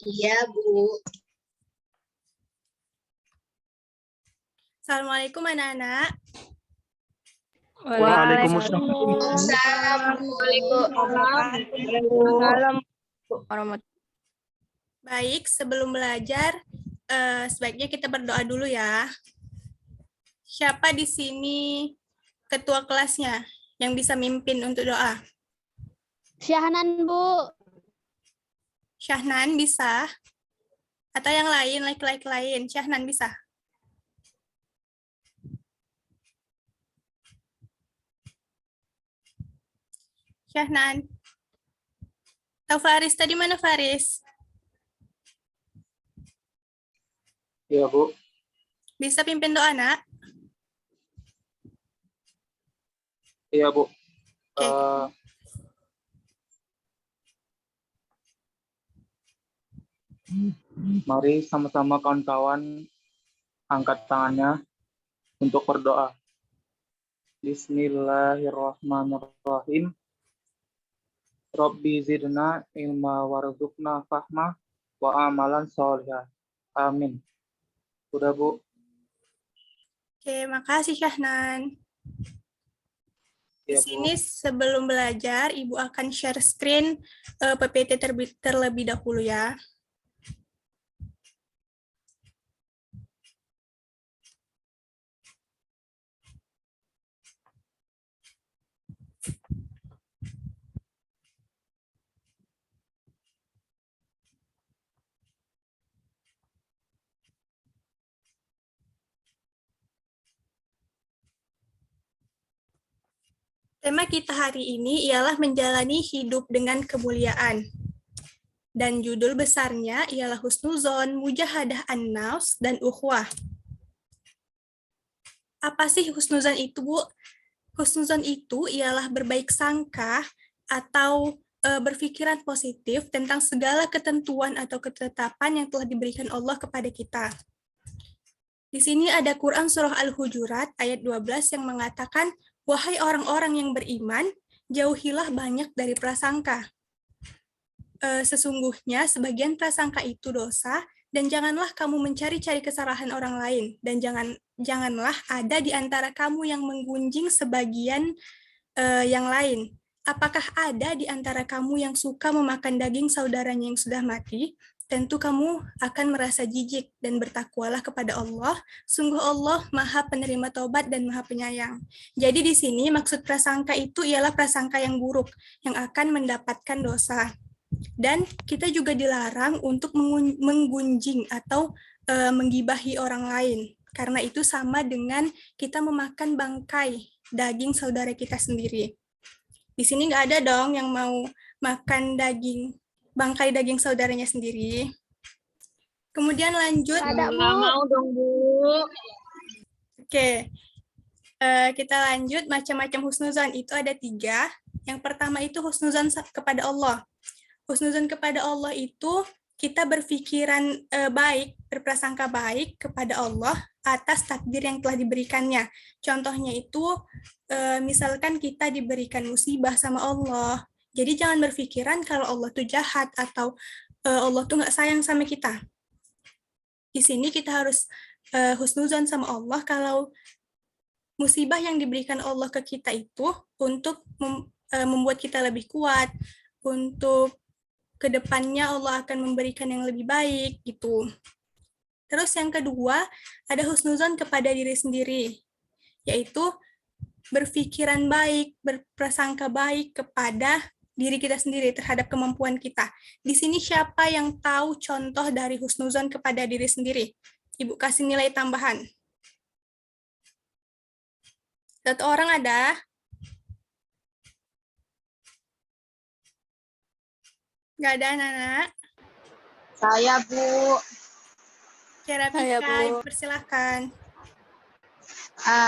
Iya, Bu. Assalamualaikum anak-anak. Waalaikumsalam. Baik, sebelum belajar, sebaiknya kita berdoa dulu ya. Siapa di sini ketua kelasnya yang bisa mimpin untuk doa? Syahnan, Bu. Syahnan bisa? Atau yang lain, laki-laki lain? Syahnan bisa? Syahnan. Tahu Faris tadi mana Faris? Iya, Bu. Bisa pimpin doa, Nak? Iya, Bu. Oke. Mari sama-sama kawan-kawan angkat tangannya untuk berdoa. Bismillahirrahmanirrahim. Rabbi zidna ilma warzuqna fahma wa amalan sholihah. Amin. Udah, Bu. Oke, makasih Syahnan. Di Iya, sini Bu. sebelum belajar, Ibu akan share screen PPT terlebih dahulu ya. Tema kita hari ini ialah menjalani hidup dengan kemuliaan. Dan judul besarnya ialah Husnuzon, Mujahadah An-Nafs, dan Ukhwah. Apa sih husnuzon itu, Bu? Husnuzon itu ialah berbaik sangka atau berpikiran positif tentang segala ketentuan atau ketetapan yang telah diberikan Allah kepada kita. Di sini ada Quran Surah Al-Hujurat ayat 12 yang mengatakan, wahai orang-orang yang beriman, jauhilah banyak dari prasangka. Sesungguhnya sebagian prasangka itu dosa, dan janganlah kamu mencari-cari kesalahan orang lain, dan janganlah ada di antara kamu yang menggunjing sebagian yang lain. Apakah ada di antara kamu yang suka memakan daging saudaranya yang sudah mati? Tentu kamu akan merasa jijik dan bertakwalah kepada Allah. Sungguh Allah Maha Penerima Taubat dan Maha Penyayang. Jadi di sini maksud prasangka itu ialah prasangka yang buruk yang akan mendapatkan dosa. Dan kita juga dilarang untuk menggunjing atau menggibahi orang lain. Karena itu sama dengan kita memakan bangkai daging saudara kita sendiri. Di sini nggak ada dong yang mau makan bangkai daging saudaranya sendiri. Kemudian lanjut. Ada, Bu. Nggak mau dong, Bu. Oke, kita lanjut. Macam-macam husnuzon itu ada 3. Yang pertama itu husnuzon kepada Allah. Husnuzon kepada Allah itu kita berpikiran baik, berprasangka baik kepada Allah atas takdir yang telah diberikannya. Contohnya itu, misalkan kita diberikan musibah sama Allah, jadi jangan berpikiran kalau Allah tuh jahat atau Allah tuh nggak sayang sama kita. Di sini kita harus husnuzon sama Allah kalau musibah yang diberikan Allah ke kita itu untuk membuat kita lebih kuat, untuk kedepannya Allah akan memberikan yang lebih baik gitu. Terus yang kedua, ada husnuzon kepada diri sendiri, yaitu berpikiran baik, berprasangka baik kepada diri kita sendiri terhadap kemampuan kita. Di sini siapa yang tahu contoh dari husnuzon kepada diri sendiri? Ibu kasih nilai tambahan. 1 orang ada? Nggak ada anak-anak? Saya, Bu. Kira Ibu persilahkan.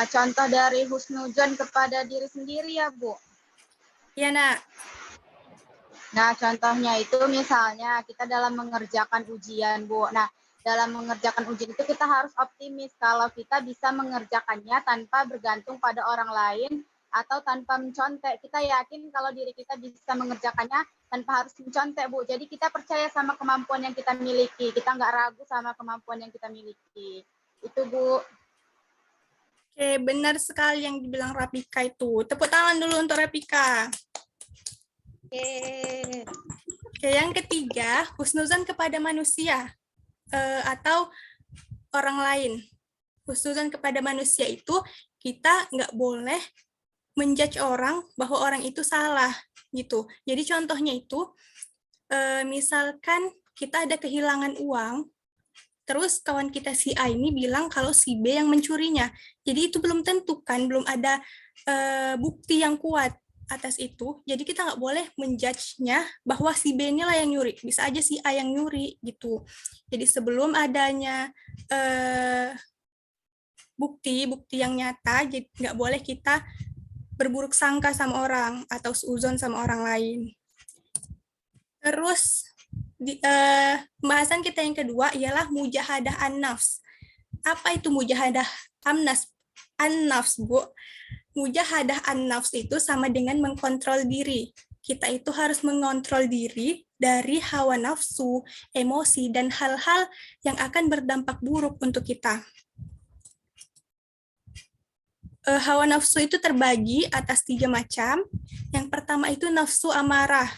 Contoh dari husnuzon kepada diri sendiri ya, Bu. Iya, Nak. Nah, contohnya itu misalnya kita dalam mengerjakan ujian, Bu. Nah, dalam mengerjakan ujian itu kita harus optimis kalau kita bisa mengerjakannya tanpa bergantung pada orang lain atau tanpa mencontek. Kita yakin kalau diri kita bisa mengerjakannya tanpa harus mencontek, Bu. Jadi kita percaya sama kemampuan yang kita miliki. Kita nggak ragu sama kemampuan yang kita miliki. Itu, Bu. Oke, benar sekali yang dibilang Rapika itu. Tepuk tangan dulu untuk Rapika. Oke, yang ketiga, husnuzan kepada manusia atau orang lain. Husnuzan kepada manusia itu kita nggak boleh menjudge orang bahwa orang itu salah gitu. Jadi contohnya itu, misalkan kita ada kehilangan uang, terus kawan kita si A ini bilang kalau si B yang mencurinya. Jadi itu belum tentu kan, belum ada bukti yang kuat atas itu. Jadi kita nggak boleh menjudge-nya bahwa si B ini lah yang nyuri. Bisa aja si A yang nyuri gitu. Jadi sebelum adanya bukti yang nyata, jadi nggak boleh kita berburuk sangka sama orang atau seuzon sama orang lain. Terus pembahasan kita yang kedua ialah mujahadah an-nafs. Apa itu mujahadah an-nafs, Bu? Mujahadah an-nafs itu sama dengan mengkontrol diri. Kita itu harus mengontrol diri dari hawa nafsu, emosi, dan hal-hal yang akan berdampak buruk untuk kita. Hawa nafsu itu terbagi atas 3 macam. Yang pertama itu nafsu amarah.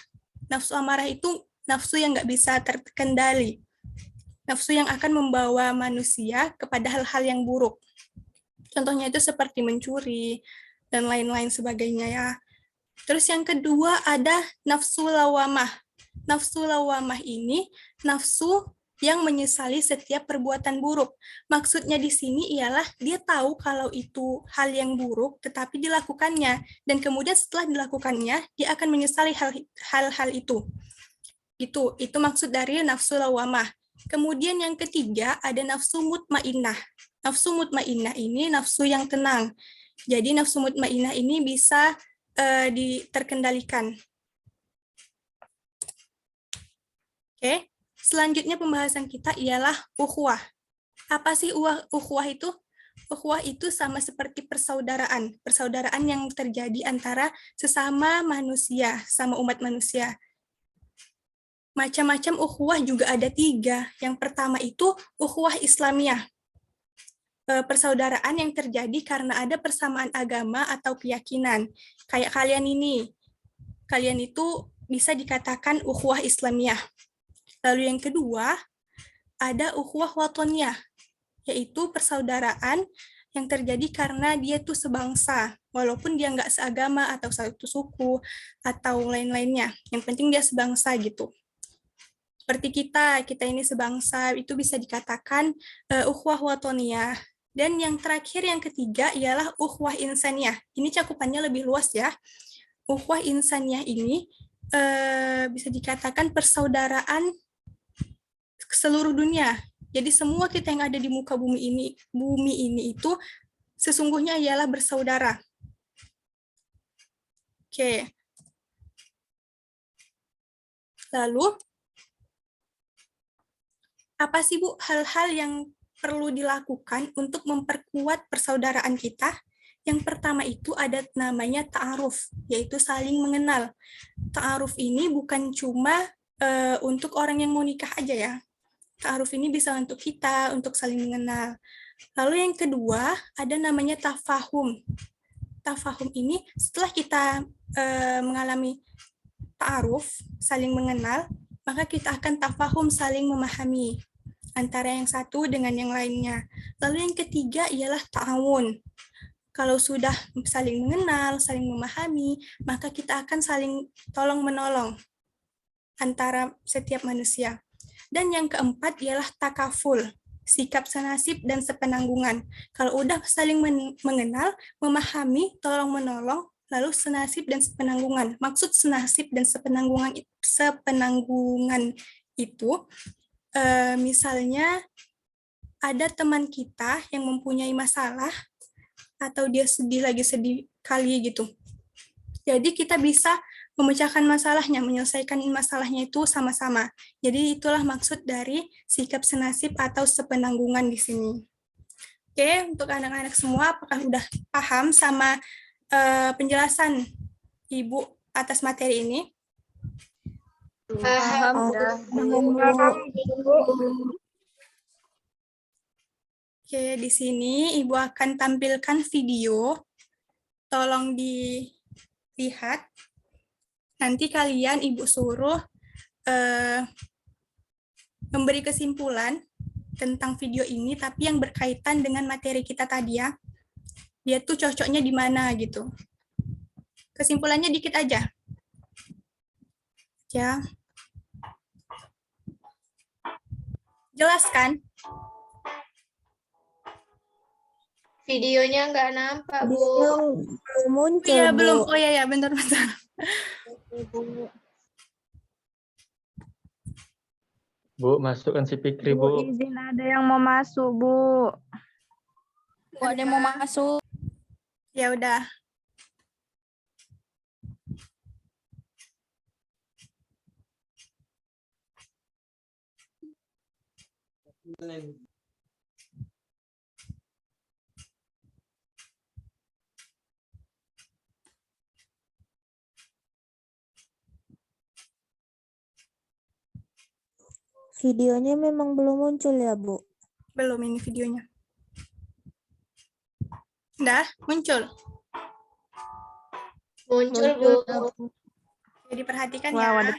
Nafsu amarah itu nafsu yang nggak bisa terkendali. Nafsu yang akan membawa manusia kepada hal-hal yang buruk. Contohnya itu seperti mencuri, dan lain-lain sebagainya ya. Terus yang kedua ada nafsu lawamah. Nafsu lawamah ini nafsu yang menyesali setiap perbuatan buruk. Maksudnya di sini ialah dia tahu kalau itu hal yang buruk, tetapi dilakukannya. Dan kemudian setelah dilakukannya, dia akan menyesali hal-hal itu. Itu maksud dari nafsu lawamah. Kemudian yang ketiga ada nafsu mutmainnah. Nafsu mutmainnah ini nafsu yang tenang. Jadi nafsu mutmainnah ini bisa diterkendalikan. Oke. Selanjutnya pembahasan kita ialah ukhuwah. Apa sih ukhuwah itu? Ukhuwah itu sama seperti persaudaraan. Persaudaraan yang terjadi antara sesama manusia, sama umat manusia. Macam-macam ukhuwah juga ada 3. Yang pertama itu ukhuwah Islamiyah. Persaudaraan yang terjadi karena ada persamaan agama atau keyakinan. Kayak kalian ini. Kalian itu bisa dikatakan ukhuwah Islamiyah. Lalu yang kedua, ada ukhuwah watoniyah, yaitu persaudaraan yang terjadi karena dia tuh sebangsa, walaupun dia nggak seagama atau satu suku atau lain-lainnya. Yang penting dia sebangsa gitu. Seperti kita ini sebangsa, itu bisa dikatakan ukhuwah watoniyah. Dan yang terakhir, yang ketiga, ialah ukhuwah insaniyah. Ini cakupannya lebih luas ya. Ukhuwah insaniyah ini bisa dikatakan persaudaraan seluruh dunia. Jadi semua kita yang ada di muka bumi ini itu sesungguhnya ialah bersaudara. Oke. Lalu apa sih Bu hal-hal yang perlu dilakukan untuk memperkuat persaudaraan kita? Yang pertama itu ada namanya ta'aruf, yaitu saling mengenal. Ta'aruf ini bukan cuma untuk orang yang mau nikah aja ya. Ta'aruf ini bisa untuk kita, untuk saling mengenal. Lalu yang kedua, ada namanya tafahum. Tafahum ini setelah kita mengalami ta'aruf, saling mengenal, maka kita akan tafahum, saling memahami antara yang satu dengan yang lainnya. Lalu yang ketiga ialah ta'awun. Kalau sudah saling mengenal, saling memahami, maka kita akan saling tolong-menolong antara setiap manusia. Dan yang keempat ialah takaful, sikap senasib dan sepenanggungan. Kalau udah saling mengenal, memahami, tolong-menolong, lalu senasib dan sepenanggungan. Maksud senasib dan sepenanggungan itu, misalnya ada teman kita yang mempunyai masalah, atau dia lagi sedih kali gitu. Jadi kita bisa memecahkan masalahnya, menyelesaikan masalahnya itu sama-sama. Jadi itulah maksud dari sikap senasib atau sepenanggungan di sini. Oke, untuk anak-anak semua, apakah udah paham sama penjelasan Ibu atas materi ini? Paham. Oke, di sini Ibu akan tampilkan video. Tolong dilihat. Nanti kalian Ibu suruh memberi kesimpulan tentang video ini, tapi yang berkaitan dengan materi kita tadi ya. Dia tuh cocoknya di mana gitu. Kesimpulannya dikit aja. Ya. Jelas kan? Videonya nggak nampak, Bu. Belum muncul, Iya, Bu. belum. Oh iya ya, bentar-bentar. Bu, masukkan si Fikri, Bu, Bu. izin ada yang mau masuk, Bu. Bu, ada yang mau masuk. Ya udah. Videonya memang belum muncul ya, Bu? Belum ini videonya. Udah, muncul. Muncul, Bu. Jadi perhatikan Wow, ya. ada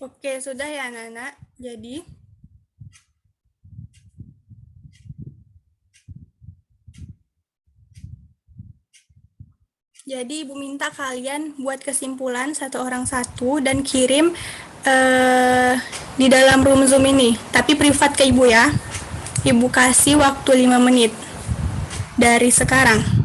Oke, sudah ya anak-anak. Jadi Ibu minta kalian buat kesimpulan satu orang satu dan kirim di dalam room Zoom ini. Tapi privat ke Ibu ya. Ibu kasih waktu 5 menit dari sekarang.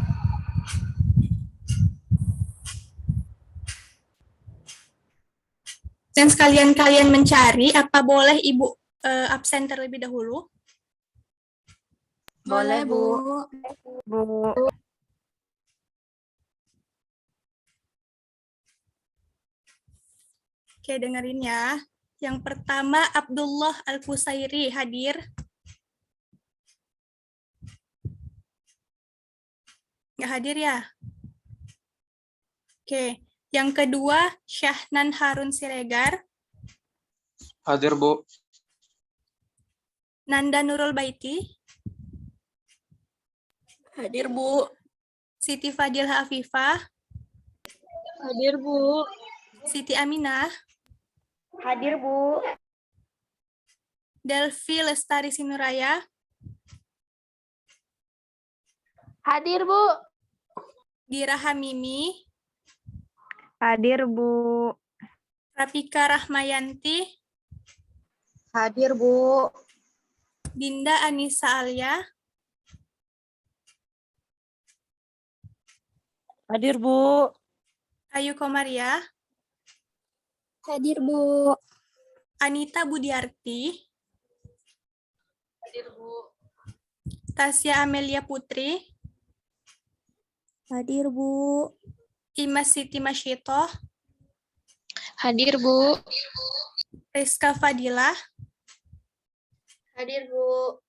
Dan sekalian kalian mencari, apa boleh Ibu absen terlebih dahulu? Boleh, Bu. Bu. Oke, dengerin ya. Yang pertama, Abdullah Al-Fusairi hadir. Nggak hadir ya? Oke. Yang kedua, Syahnan Harun Siregar. Hadir, Bu. Nanda Nurul Baiti. Hadir, Bu. Siti Fadil Hafifah. Hadir, Bu. Siti Aminah. Hadir, Bu. Delvi Lestari Sinuraya. Hadir, Bu. Dira Hamimi. Hadir, Bu. Rapika Rahmayanti. Hadir, Bu. Dinda Anissa Alia. Hadir, Bu. Ayu Komaria. Hadir, Bu. Anita Budiarti. Hadir, Bu. Tasya Amelia Putri. Hadir, Bu. Imas Siti Masyitoh. Hadir, Bu. Rizka Fadilah. Hadir, Bu.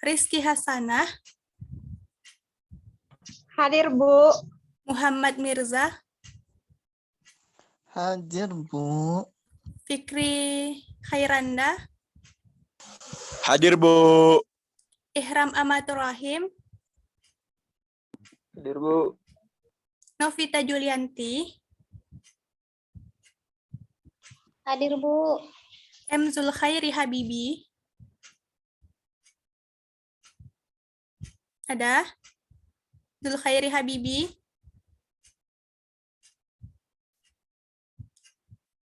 Rizky Hasanah. Hadir, Bu. Muhammad Mirza. Hadir, Bu. Fikri Khairanda, Hadir, Bu. Ihram Amatur Rahim, Hadir, Bu. Novita Julianti, Hadir, Bu. M. Zulkhairi Habibi. Ada? Zulkhairi Habibi.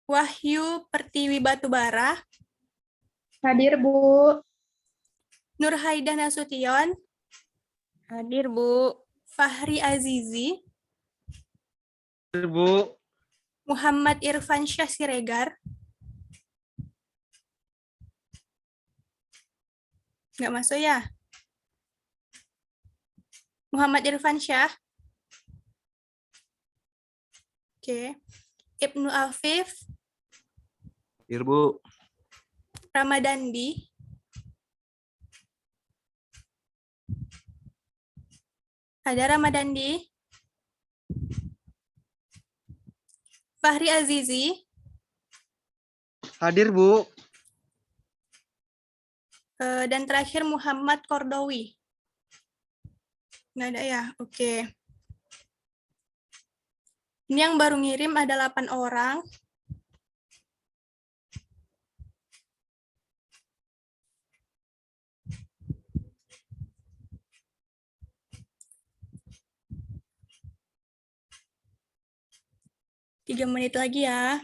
Wahyu Pertiwi Batubara. Hadir, Bu. Nur Haidah Nasution. Hadir, Bu. Fahri Azizi. Hadir, Bu. Muhammad Irfan Syah Siregar. Nggak masuk ya? Muhammad Irfan Syah. Oke. Ibnu Afif. Hadir, Bu. Ramadandi. Ada Ramadandi. Fahri Azizi. Hadir, Bu. Dan terakhir Muhammad Kordowi. Nggak ada ya? Oke. Ini yang baru ngirim ada 8 orang. Tiga menit lagi ya.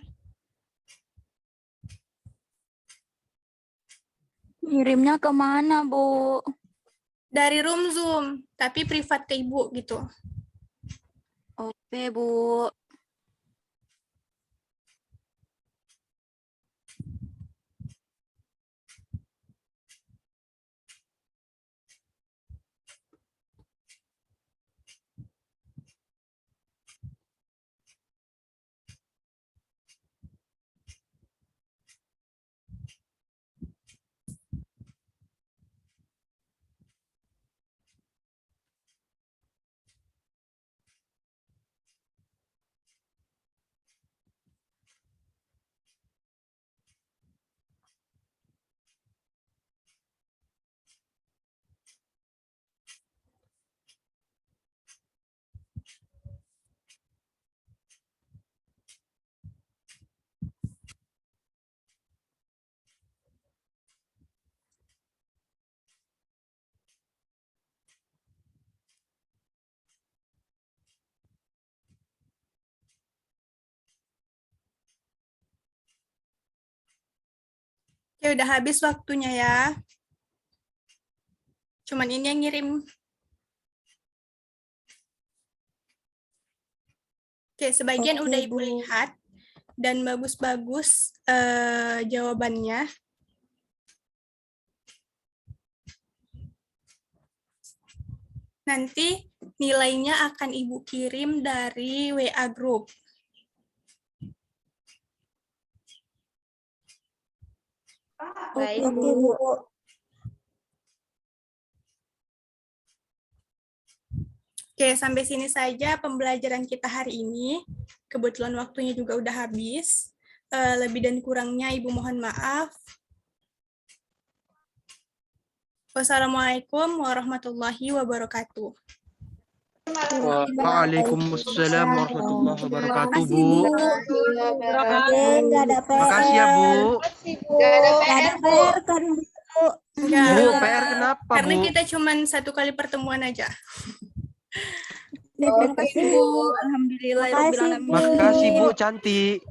Ngirimnya kemana, Bu? Dari room Zoom, tapi privat ke Ibu gitu. Oke, Bu. Ya udah habis waktunya ya. Cuman ini yang ngirim. Oke, sebagian udah Ibu lihat dan bagus-bagus jawabannya. Nanti nilainya akan Ibu kirim dari WA Group. Baik, Oke, Bu. Bu. Oke, sampai sini saja pembelajaran kita hari ini. Kebetulan waktunya juga udah habis. Lebih dan kurangnya Ibu mohon maaf. Wassalamualaikum warahmatullahi wabarakatuh. Waalaikumsalam warahmatullahi wabarakatuh, Bu. Nggak ada PR. Makasih ya, Bu. Gak ada Nggak ada PR, Bu. PR kan, Bu? Enggak, Bu, PR kenapa, karena Bu? kita cuman 1 kali pertemuan aja. Terima kasih, Bu. Alhamdulillah. Makasih, Bu, cantik.